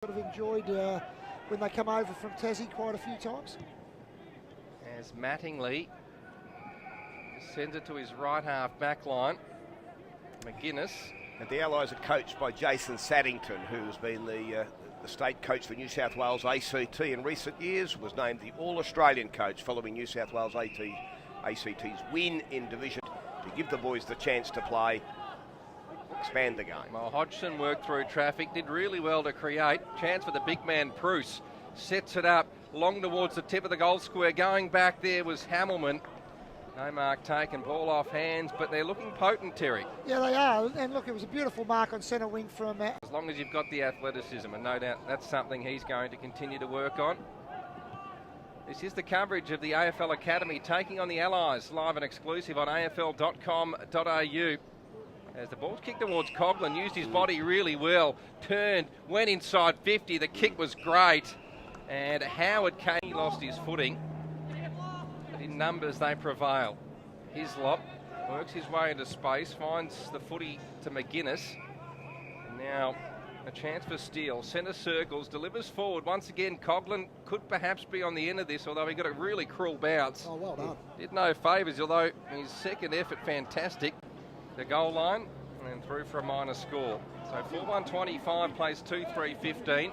Sort of enjoyed when they come over from Tassie quite a few times. As Mattingly sends it to his right half back line. McGuinness. And the Allies are coached by Jason Saddington, who has been the state coach for New South Wales ACT in recent years, was named the All-Australian coach following New South Wales ACT's win in Division to give the boys the chance to play, expand the game. Well, Hodgson worked through traffic, did really well to create. Chance for the big man, Bruce. Sets it up, long towards the tip of the goal square. Going back there was Hamilman. No mark taken, ball off hands, but they're looking potent, Terry. Yeah, they are. And look, it was a beautiful mark on centre wing from... As long as you've got the athleticism, and no doubt that's something he's going to continue to work on. This is the coverage of the AFL Academy taking on the Allies, live and exclusive on afl.com.au. As the ball's kicked towards Coughlin, used his body really well, turned, went inside 50, the kick was great, and Howard came, he lost his footing, but in numbers they prevail. Hislop works his way into space, finds the footy to McGuinness, and now a chance for Steele, centre circles, delivers forward. Once again, Coughlin could perhaps be on the end of this, although he got a really cruel bounce. Oh, well done. Did no favours, although his second effort fantastic. The goal line and through for a minor score. So 4-1-25 plays 2-3-15.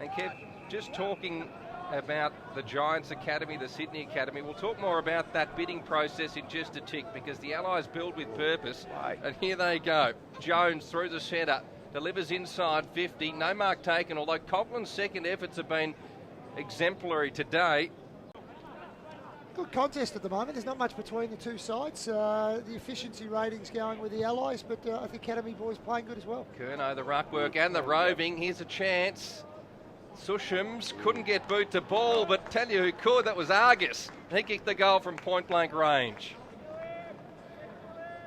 And Kev, just talking about the Giants Academy, the Sydney Academy, we'll talk more about that bidding process in just a tick, because the Allies build with purpose. And here they go. Jones through the centre, delivers inside 50, no mark taken, although Coughlin's second efforts have been exemplary today. Good contest at the moment. There's not much between the two sides. The efficiency ratings going with the Allies, but I think Academy boys playing good as well. Curnow, the ruck work and the roving. Here's a chance. Sushams couldn't get boot to ball, but tell you who could, that was Argus. He kicked the goal from point-blank range.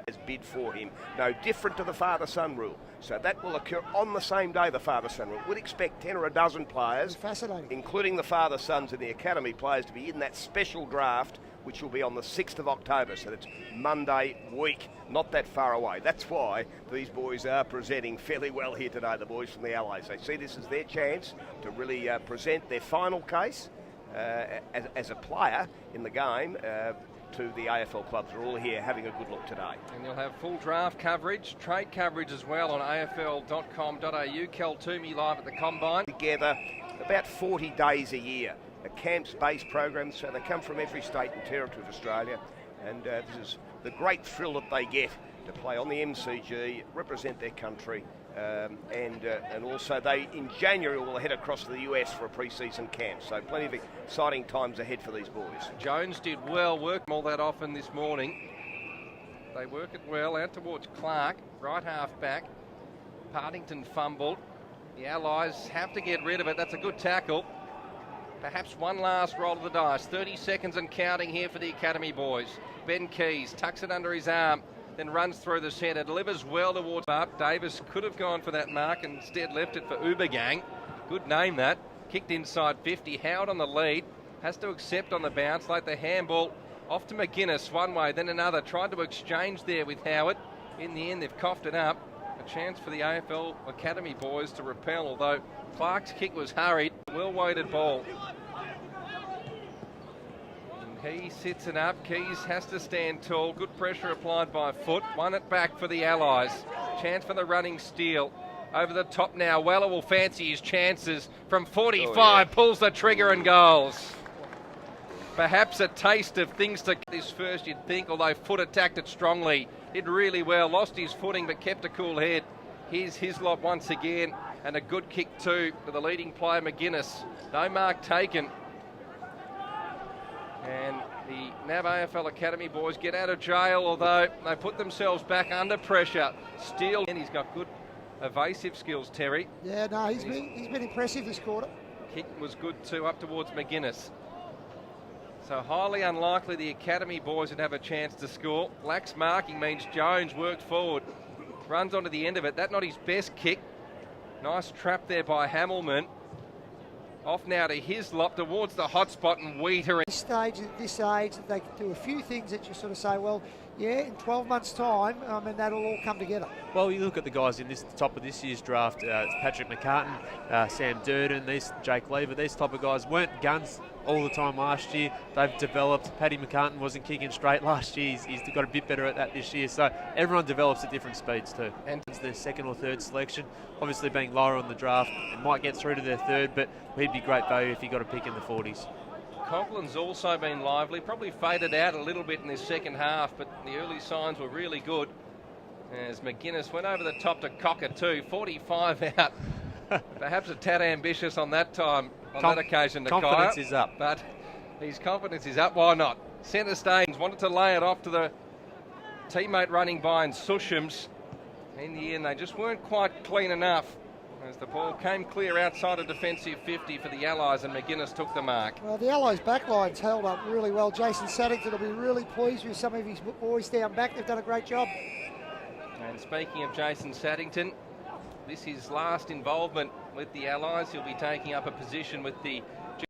Has bid for him. No different to the father-son rule. So that will occur on the same day, the father-son rule. We'd expect 10 or a dozen players, including the father-sons and the academy players, to be in that special draft, which will be on the 6th of October. So that's Monday week, not that far away. That's why these boys are presenting fairly well here today, the boys from the Allies. They see this as their chance to really present their final case as a player in the game to the AFL clubs. Are all here having a good look today. And you'll have full draft coverage, trade coverage as well on afl.com.au. Kel Toomey live at the Combine. Together about 40 days a year. A camps-based program, so they come from every state and territory of Australia, and this is the great thrill that they get to play on the MCG, represent their country, and also they in January will head across to the US for a pre-season camp. So plenty of exciting times ahead for these boys. Jones did well, worked all that often this morning. They work it well out towards Clark, right half back. Partington fumbled. The Allies have to get rid of it. That's a good tackle. Perhaps one last roll of the dice. 30 seconds and counting here for the Academy boys. Ben Keys tucks it under his arm, then runs through the centre, delivers well towards up. Davis could have gone for that mark and instead left it for Ubergang. Good name that. Kicked inside 50. Howard on the lead. Has to accept on the bounce, like the handball off to McGuinness one way, then another. Tried to exchange there with Howard. In the end, they've coughed it up. A chance for the AFL Academy boys to repel, although Clark's kick was hurried. Well-weighted ball. And he sits it up. Keys has to stand tall. Good pressure applied by foot. Won it back for the Allies. Chance for the running Steele. Over the top now. Weller will fancy his chances from 45. Pulls the trigger and goals. Perhaps a taste of things to this first, you'd think, although Foot attacked it strongly. Did really well. Lost his footing but kept a cool head. Here's Hislop once again. And a good kick too to the leading player, McGuinness. No mark taken. And the NAB AFL Academy boys get out of jail, although they put themselves back under pressure. Steele, and he's got good evasive skills, Terry. Yeah, no, he's been impressive this quarter. Kick was good too, up towards McGuinness. So highly unlikely the Academy boys would have a chance to score. Lax marking means Jones worked forward. Runs onto the end of it. That's not his best kick. Nice trap there by Hamilman. Off now to Hislop towards the hot spot and Wheater. At this age, they can do a few things that you sort of say, well, Yeah, in 12 months' time, I mean, that'll all come together. Well, you look at the guys in the top of this year's draft, Patrick McCartan, Sam Durden, Jake Lever, these type of guys weren't guns all the time last year. They've developed. Paddy McCartan wasn't kicking straight last year. He's got a bit better at that this year. So everyone develops at different speeds too. And it's their second or third selection. Obviously being lower on the draft, it might get through to their third, but he'd be great value if he got a pick in the 40s. Coughlin's also been lively, probably faded out a little bit in this second half, but the early signs were really good. As McGuinness went over the top to Cockatoo, 45 out. Perhaps a tad ambitious on that time, on that occasion to confidence Kaya, is up. but his confidence is up. Why not? Centre stage wanted to lay it off to the teammate running by in Sushams. In the end, they just weren't quite clean enough as the ball came clear outside a defensive 50 for the Allies, and McGuinness took the mark. Well, the Allies' backline's held up really well. Jason Saddington will be really pleased with some of his boys down back. They've done a great job. And speaking of Jason Saddington, this is his last involvement with the Allies. He'll be taking up a position with the